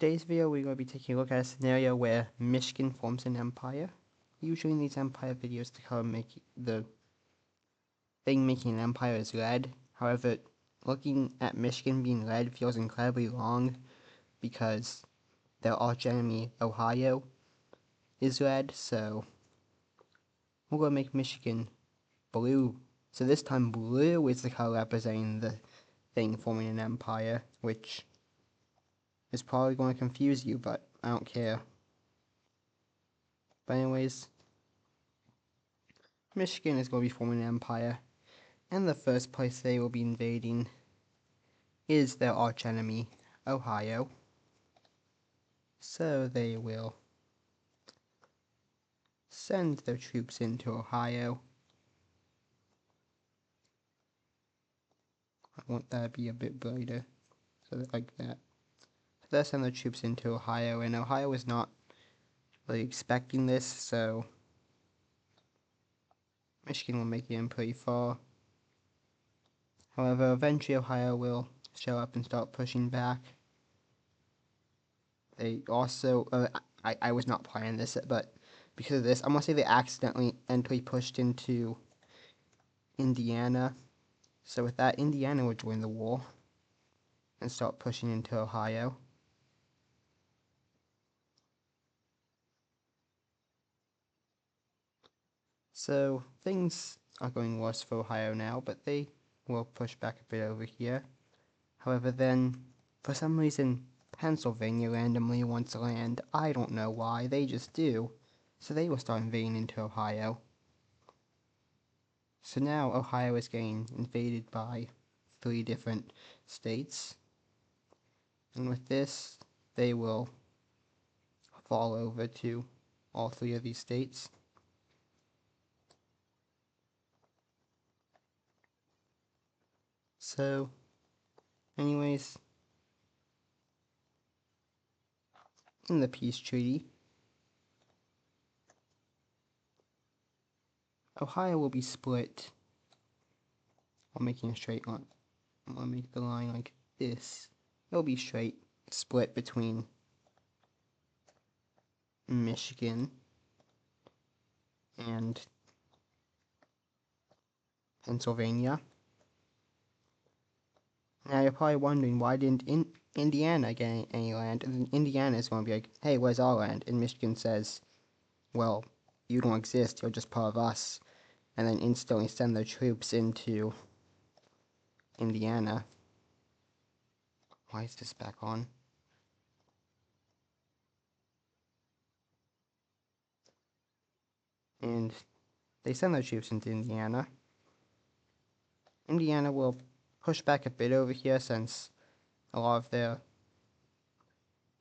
Today's video, we're going to be taking a look at a scenario where Michigan forms an empire. Usually in these empire videos, the thing making an empire is led. However, looking at Michigan being led feels incredibly wrong because their arch enemy, Ohio, is led. So we're going to make Michigan blue. So this time blue is the color representing the thing forming an empire, which is probably going to confuse you, but I don't care. But anyways, Michigan is going to be forming an empire, and the first place they will be invading is their archenemy, Ohio. So they will send their troops into Ohio. I want that to be a bit brighter, so like that. So they'll send their troops into Ohio, and Ohio is not really expecting this, so Michigan will make it in pretty far. However, eventually Ohio will show up and start pushing back. They also, I was not planning this, but because of this, I'm going to say they accidentally pushed into Indiana. So with that, Indiana will join the war and start pushing into Ohio. So things are going worse for Ohio now, but they will push back a bit over here. However, then, for some reason, Pennsylvania randomly wants land. I don't know why, they just do. So they will start invading into Ohio. So now Ohio is getting invaded by 3 different states. And with this, they will fall over to all 3 of these states. So, anyways, in the peace treaty, Ohio will be split while making a straight line. I'll make the line like this. It'll be straight, split between Michigan and Pennsylvania. Now you're probably wondering, why didn't Indiana get any land? And then Indiana is going to be like, hey, where's our land? And Michigan says, well, you don't exist, you're just part of us. And then instantly send their troops into Indiana. Why is this back on? And they send their troops into Indiana. Indiana will push back a bit over here since a lot of their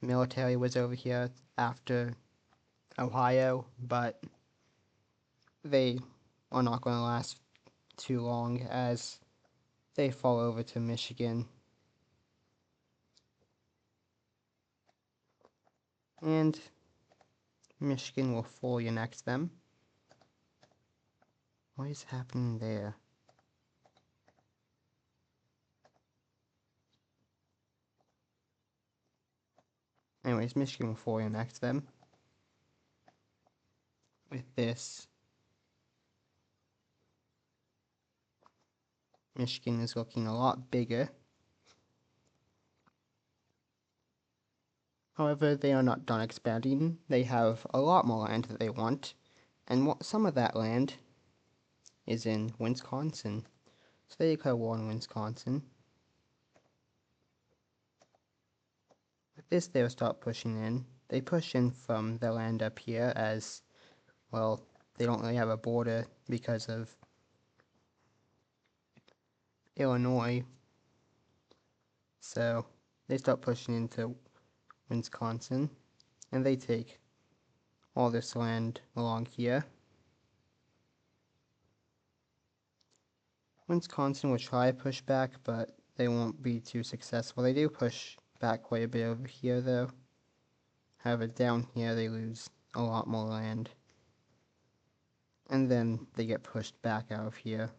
military was over here after Ohio, but they are not going to last too long as they fall over to Michigan. And Michigan will fully annex them. What is happening there? Anyways, Michigan will fully annex them. With this, Michigan is looking a lot bigger. However, they are not done expanding. They have a lot more land that they want, and some of that land is in Wisconsin. So they declare war in Wisconsin. With this, they'll start pushing in. They push in from the land up here as, well, they don't really have a border because of Illinois. So they start pushing into Wisconsin, and they take all this land along here. Wisconsin will try to push back, but they won't be too successful. They do push back quite a bit over here, though. However, down here they lose a lot more land. And then they get pushed back out of here.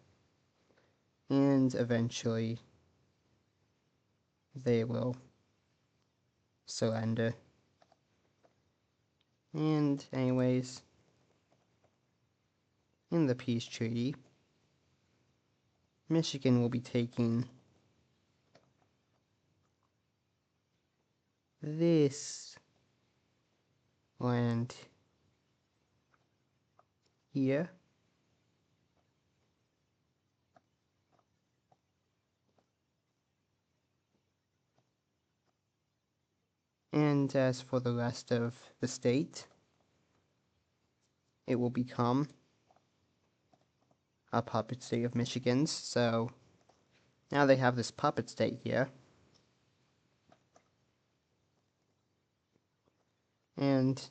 And eventually, they will surrender. And anyways, in the peace treaty, Michigan will be taking this land here, and as for the rest of the state, it will become a puppet state of Michigan's. So now they have this puppet state here, and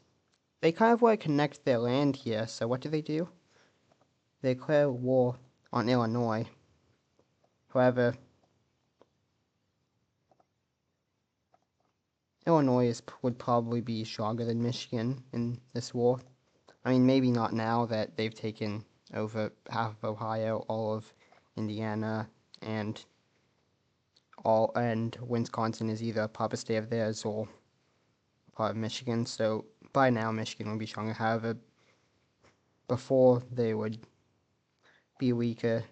they kind of want to connect their land here. So what do? They declare war on Illinois. However, Illinois would probably be stronger than Michigan in this war. I mean, maybe not now that they've taken over half of Ohio, all of Indiana, and Wisconsin is either a puppet state of theirs or part of Michigan. So by now, Michigan would be stronger. However, before they would be weaker.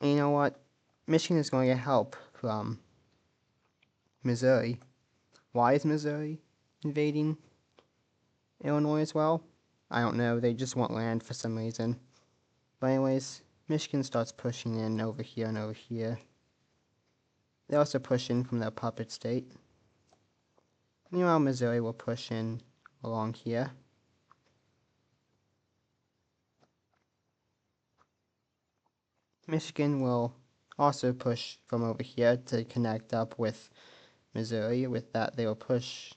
And you know what? Michigan is going to get help from Missouri. Why is Missouri invading Illinois as well? I don't know. They just want land for some reason. But anyways, Michigan starts pushing in over here and over here. They also push in from their puppet state. Meanwhile, Missouri will push in along here. Michigan will also push from over here to connect up with Missouri. With that, they will push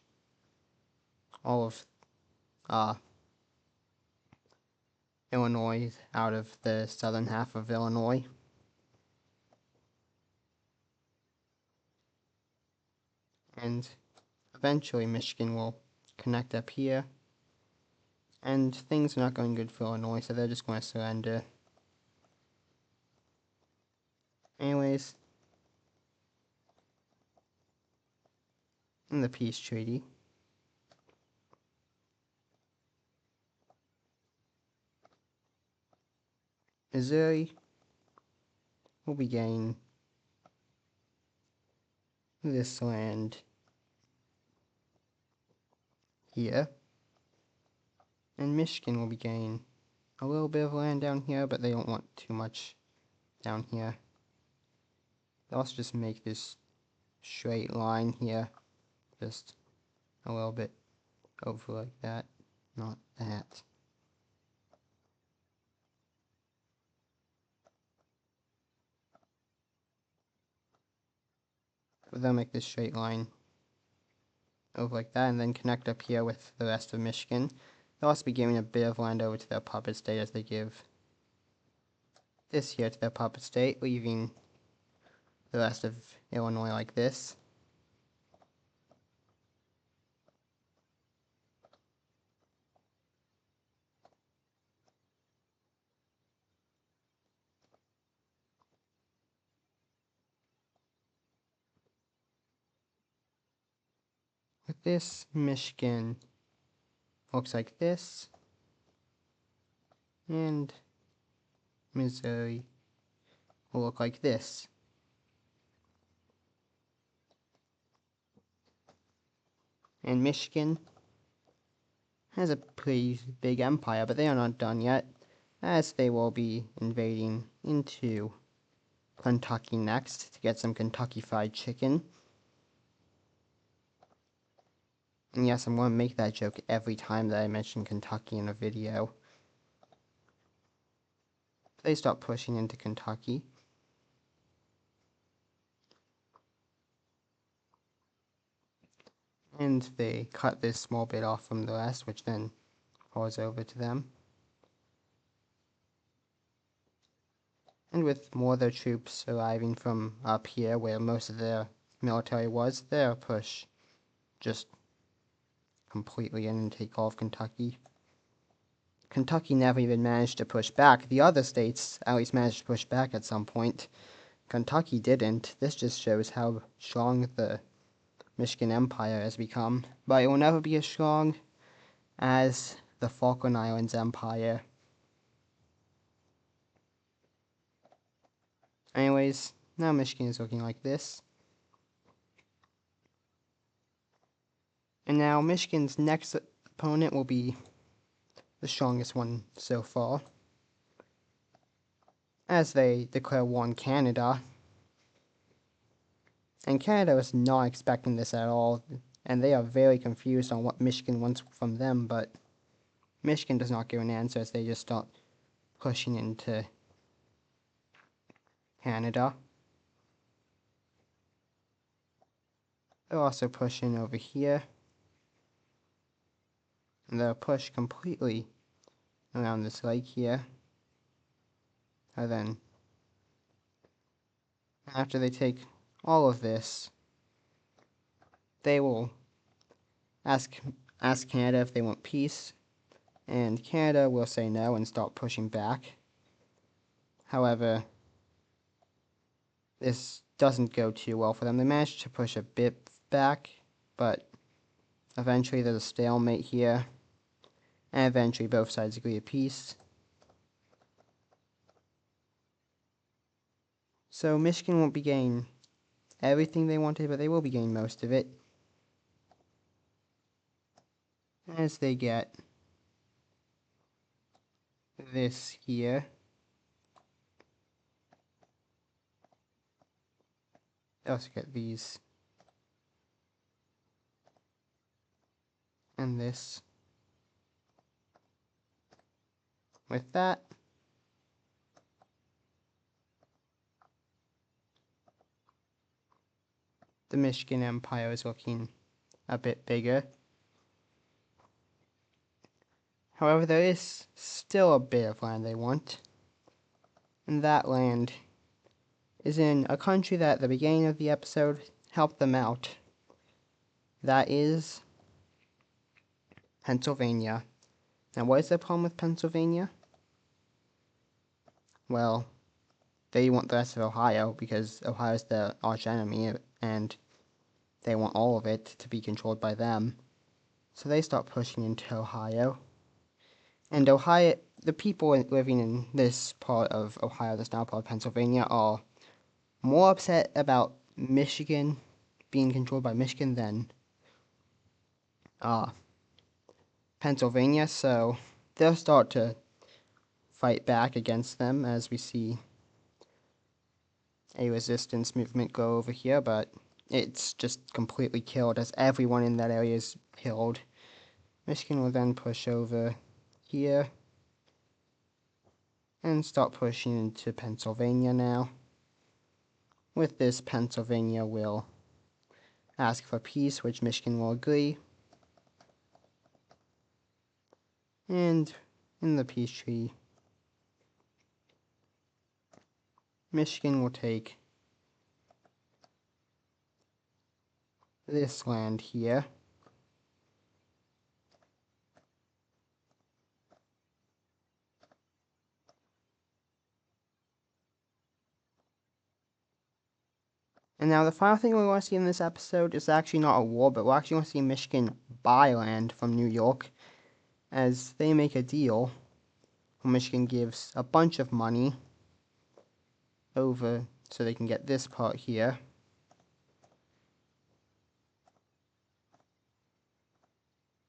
all of Illinois out of the southern half of Illinois. And eventually Michigan will connect up here. And things are not going good for Illinois, so they're just going to surrender. Anyways, in the peace treaty, Missouri will be getting this land here, and Michigan will be getting a little bit of land down here, but they don't want too much down here. They'll also just make this straight line here, just a little bit over like that, not that. But they'll make this straight line over like that, and then connect up here with the rest of Michigan. They'll also be giving a bit of land over to their puppet state as they give this here to their puppet state, leaving the rest of Illinois like this. With this, Michigan looks like this, and Missouri will look like this. And Michigan has a pretty big empire, but they are not done yet, as they will be invading into Kentucky next to get some Kentucky Fried Chicken. And yes, I'm going to make that joke every time that I mention Kentucky in a video. They start pushing into Kentucky. And they cut this small bit off from the rest, which then falls over to them. And with more of their troops arriving from up here, where most of their military was, their push just completely in and take all of Kentucky. Kentucky never even managed to push back. The other states at least managed to push back at some point. Kentucky didn't. This just shows how strong the Michigan Empire has become, but it will never be as strong as the Falkland Islands Empire. Anyways, now Michigan is looking like this. And now Michigan's next opponent will be the strongest one so far, as they declare war on Canada. And Canada was not expecting this at all, and they are very confused on what Michigan wants from them, but Michigan does not give an answer as they just start pushing into Canada. They're also pushing over here, and they'll push completely around this lake here. And then, after they take all of this, they will ask Canada if they want peace, and Canada will say no and start pushing back. However, this doesn't go too well for them. They managed to push a bit back, but eventually there's a stalemate here, and eventually both sides agree to peace. So Michigan won't be getting everything they wanted, but they will be getting most of it, as they get this here. They also get these and this. With that, the Michigan Empire is looking a bit bigger. However, there is still a bit of land they want, and that land is in a country that at the beginning of the episode helped them out. That is Pennsylvania. Now, what is the problem with Pennsylvania? Well, they want the rest of Ohio because Ohio is their arch enemy, and they want all of it to be controlled by them. So they start pushing into Ohio. And Ohio, the people living in this part of Ohio that's now part of Pennsylvania are more upset about Michigan being controlled by Michigan than Pennsylvania, so they'll start to fight back against them as we see a resistance movement go over here, but it's just completely killed as everyone in that area is killed. Michigan will then push over here and start pushing into Pennsylvania now. With this, Pennsylvania will ask for peace, which Michigan will agree. And in the peace treaty, Michigan will take this land here. And now the final thing we want to see in this episode is actually not a war, but we're actually going to see Michigan buy land from New York as they make a deal where Michigan gives a bunch of money over so they can get this part here.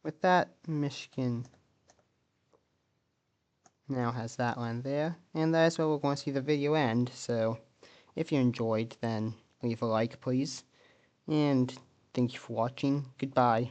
With that, Michigan now has that land there, and that is where we're going to see the video end. So if you enjoyed, then leave a like please, and thank you for watching. Goodbye.